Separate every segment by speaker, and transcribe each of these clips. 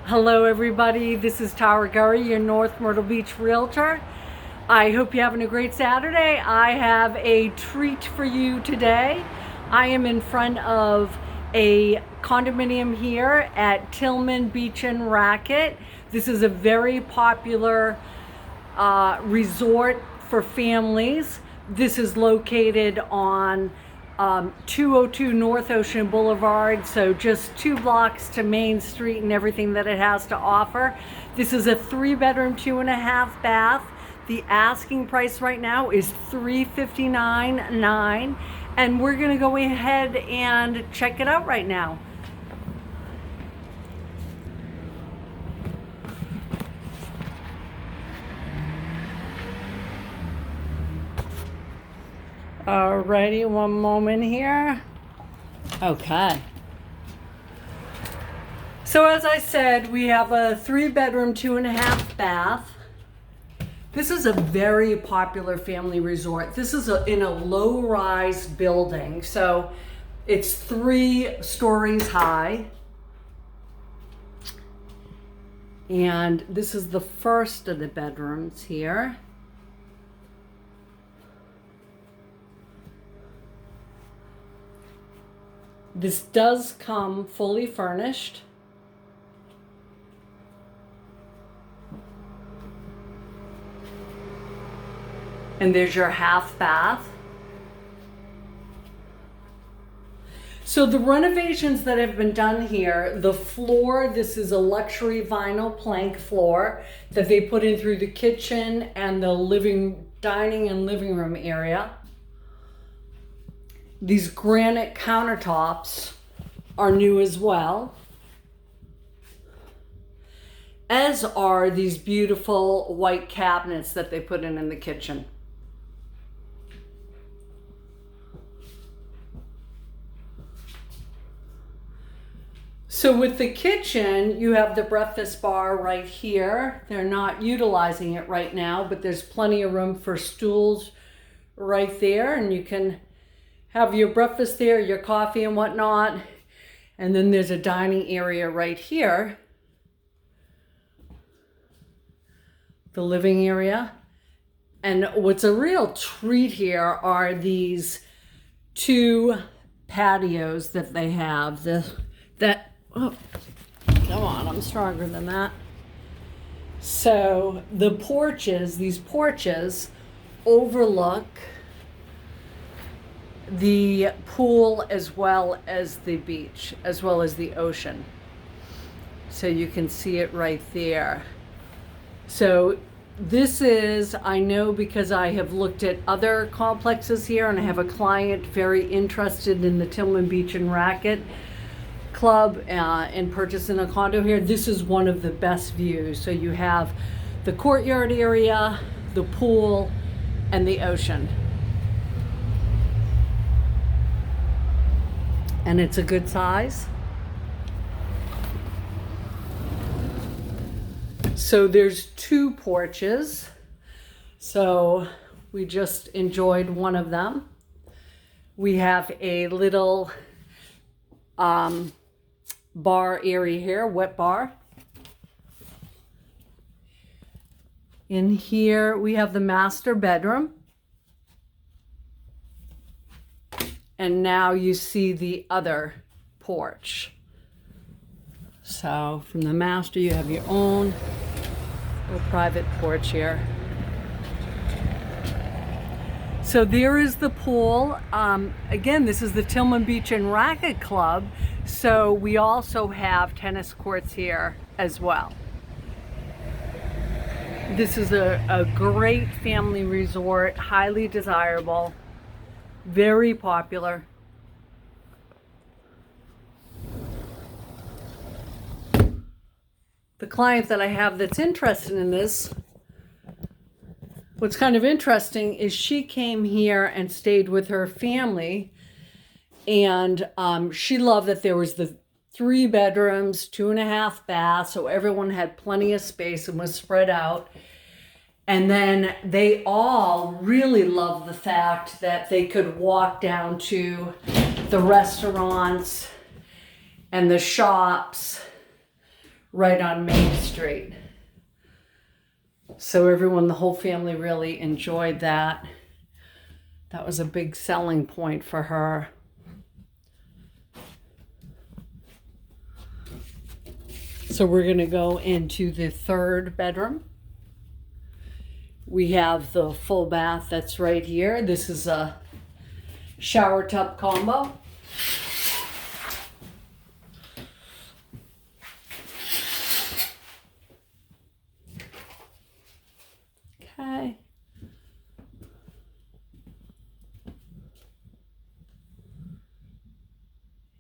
Speaker 1: Hello everybody, this is Gurry, your North Myrtle Beach Realtor. I hope you're having a great Saturday. I have a treat for you today. I am in front of a condominium here at Tilghman Beach Racquet. This is a very popular resort for families. This is located on 202 North Ocean Boulevard, so just 2 blocks to Main Street and everything that it has to offer. This is a 3-bedroom, 2.5 bath. The asking price right now is $359.9, and we're gonna go ahead and check it out right now. Alrighty, one moment here. Okay. So as I said, we have a 3-bedroom, 2.5 bath. This is a very popular family resort. This is in a low-rise building. So it's 3 stories high. And this is the first of the bedrooms here. This does come fully furnished. And there's your half bath. So the renovations that have been done here, the floor, this is a luxury vinyl plank floor that they put in through the kitchen and the dining and living room area. These granite countertops are new as well, as are these beautiful white cabinets that they put in the kitchen. So with the kitchen, you have the breakfast bar right here. They're not utilizing it right now, but there's plenty of room for stools right there, and you can have your breakfast there, your coffee and whatnot. And then there's a dining area right here. The living area. And what's a real treat here are these 2 patios that they have. Oh, come on, I'm stronger than that. So these porches overlook the pool as well as the beach, as well as the ocean. So you can see it right there. So this is, I know because I have looked at other complexes here, and I have a client very interested in the Tilghman Beach Racquet Club and purchasing a condo here. This is one of the best views. So you have the courtyard area, the pool, and the ocean. And it's a good size. So there's 2 porches. So we just enjoyed one of them. We have a little bar area here, wet bar. In here we have the master bedroom. And now you see the other porch. So from the master, you have your own little private porch here. So there is the pool. Again, this is the Tilghman Beach Racquet Club. So we also have tennis courts here as well. This is a great family resort, highly desirable. Very popular. The client that I have that's interested in this, what's kind of interesting is she came here and stayed with her family, and she loved that there was the 3 bedrooms, 2.5 baths, so everyone had plenty of space and was spread out. And then they all really loved the fact that they could walk down to the restaurants and the shops right on Main Street. So everyone, the whole family really enjoyed that. That was a big selling point for her. So we're gonna go into the third bedroom. We have the full bath that's right here. This is a shower tub combo. Okay.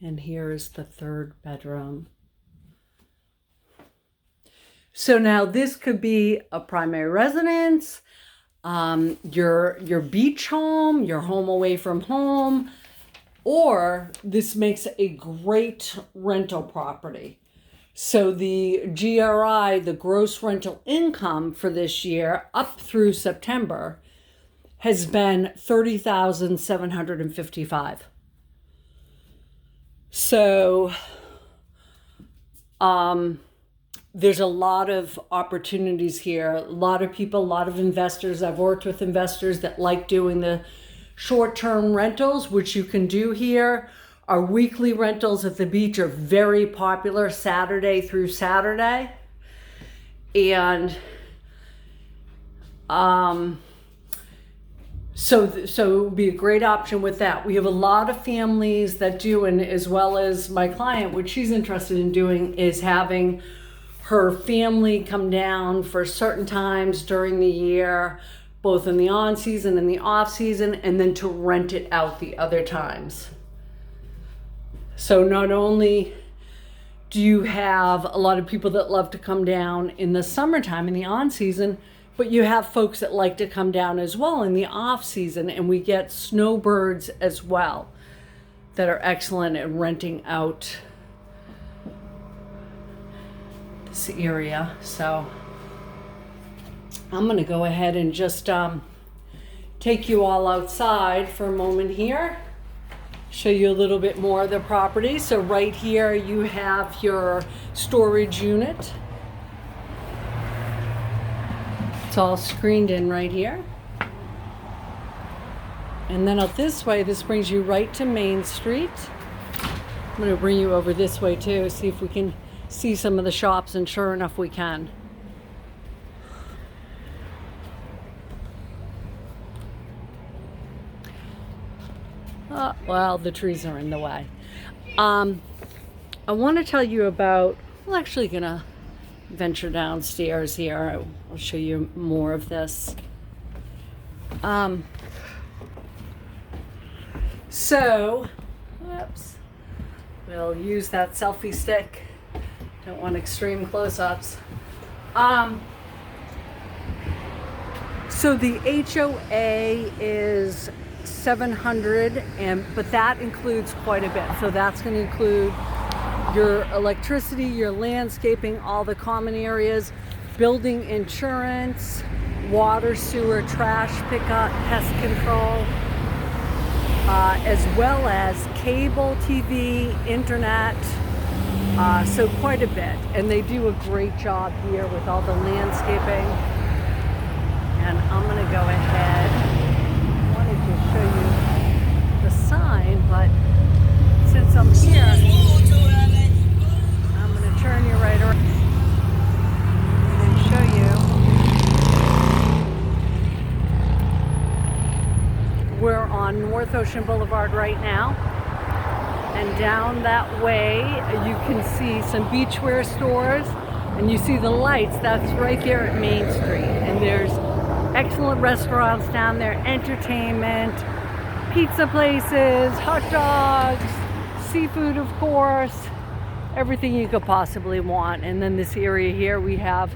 Speaker 1: And here is the third bedroom. So now this could be a primary residence, your beach home, your home away from home, or this makes a great rental property. So the GRI, the gross rental income for this year up through September has been $30,755. So there's a lot of opportunities here. A lot of people, a lot of investors. I've worked with investors that like doing the short-term rentals, which you can do here. Our weekly rentals at the beach are very popular, Saturday through Saturday. And so it would be a great option with that. We have a lot of families that do, and as well as my client, what she's interested in doing is having her family come down for certain times during the year, both in the on season and the off season, and then to rent it out the other times. So not only do you have a lot of people that love to come down in the summertime in the on season, but you have folks that like to come down as well in the off season, and we get snowbirds as well that are excellent at renting out this area. So I'm going to go ahead and just take you all outside for a moment here, show you a little bit more of the property. So right here you have your storage unit. It's all screened in right here. And then out this way, this brings you right to Main Street. I'm going to bring you over this way too, see if we can see some of the shops, and sure enough we can. Well, the trees are in the way. I want to tell you about, we're actually gonna venture downstairs here. I'll show you more of this. So, whoops, we'll use that selfie stick. Don't want extreme close-ups. So the HOA is $700, but that includes quite a bit. So that's going to include your electricity, your landscaping, all the common areas, building insurance, water, sewer, trash pickup, pest control, as well as cable TV, internet. So quite a bit, and they do a great job here with all the landscaping. And I'm going to go ahead. I wanted to show you the sign, but since I'm here, I'm going to turn you right around and show you. We're on North Ocean Boulevard right now. And down that way, you can see some beachwear stores, and you see the lights. That's right there at Main Street. And there's excellent restaurants down there, entertainment, pizza places, hot dogs, seafood, of course, everything you could possibly want. And then this area here, we have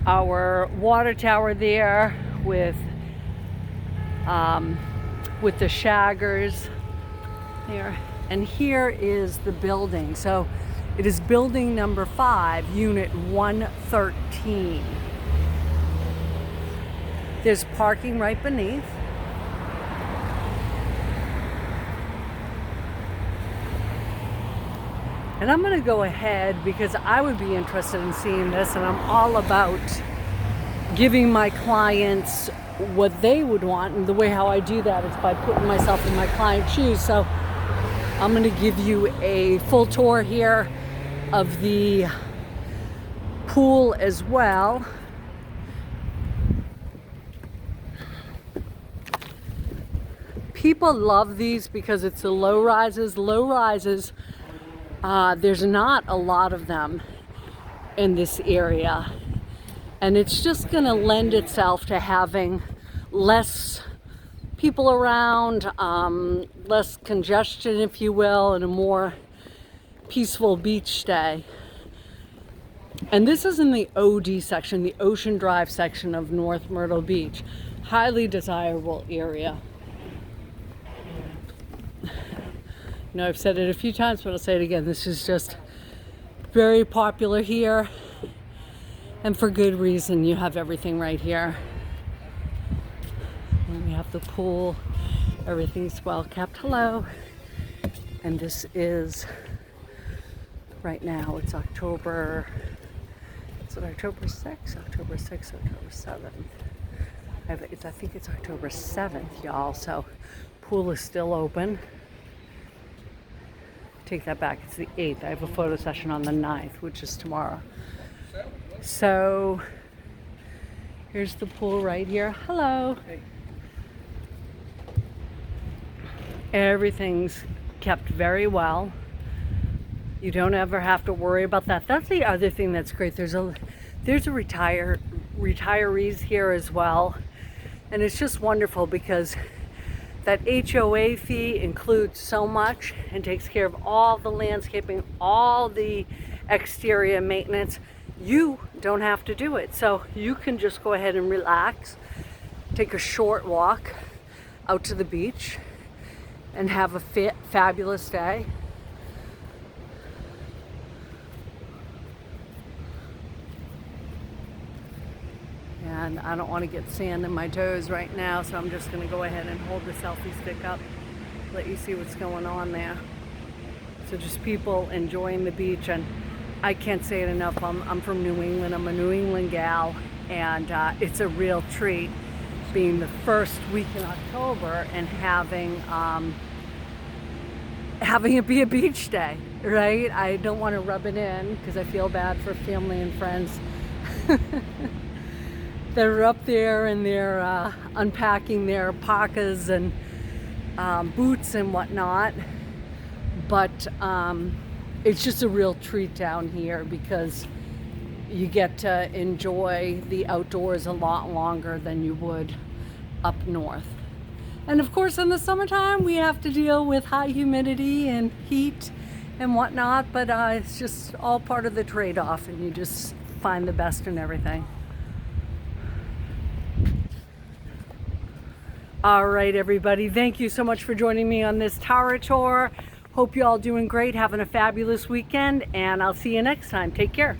Speaker 1: our water tower there with the shaggers there. And here is the building. So it is building number 5, unit 113. There's parking right beneath. And I'm gonna go ahead because I would be interested in seeing this, and I'm all about giving my clients what they would want, and the way how I do that is by putting myself in my client's shoes. So I'm gonna give you a full tour here of the pool as well. People love these because it's the low rises. Low rises, there's not a lot of them in this area. And it's just gonna lend itself to having less people around, less congestion, if you will, and a more peaceful beach day. And this is in the OD section, the Ocean Drive section of North Myrtle Beach. Highly desirable area. You know, I've said it a few times, but I'll say it again. This is just very popular here. And for good reason. You have everything right here. And we have the pool. Everything's well kept. Hello. And this is, right now, it's October, is it October 6th? October 6th, October 7th. I think it's October 7th, y'all. So, pool is still open. Take that back, it's the 8th. I have a photo session on the 9th, which is tomorrow. So, here's the pool right here. Hello. Hey. Everything's kept very well. You don't ever have to worry about that. That's the other thing that's great. There's retirees here as well. And it's just wonderful because that HOA fee includes so much and takes care of all the landscaping, all the exterior maintenance. You don't have to do it. So you can just go ahead and relax, take a short walk out to the beach and have a fabulous day. And I don't want to get sand in my toes right now, so I'm just going to go ahead and hold the selfie stick up, let you see what's going on there. So just people enjoying the beach, and I can't say it enough. I'm from New England. I'm a New England gal, and it's a real treat being the first week in October and having it be a beach day, right? I don't want to rub it in because I feel bad for family and friends that are up there and they're unpacking their parkas and boots and whatnot. But it's just a real treat down here because you get to enjoy the outdoors a lot longer than you would up north. And of course in the summertime we have to deal with high humidity and heat and whatnot, but it's just all part of the trade-off, and you just find the best in everything. All right, everybody, thank you so much for joining me on this Tara tour. Hope you all doing great, having a fabulous weekend, and I'll see you next time. Take care.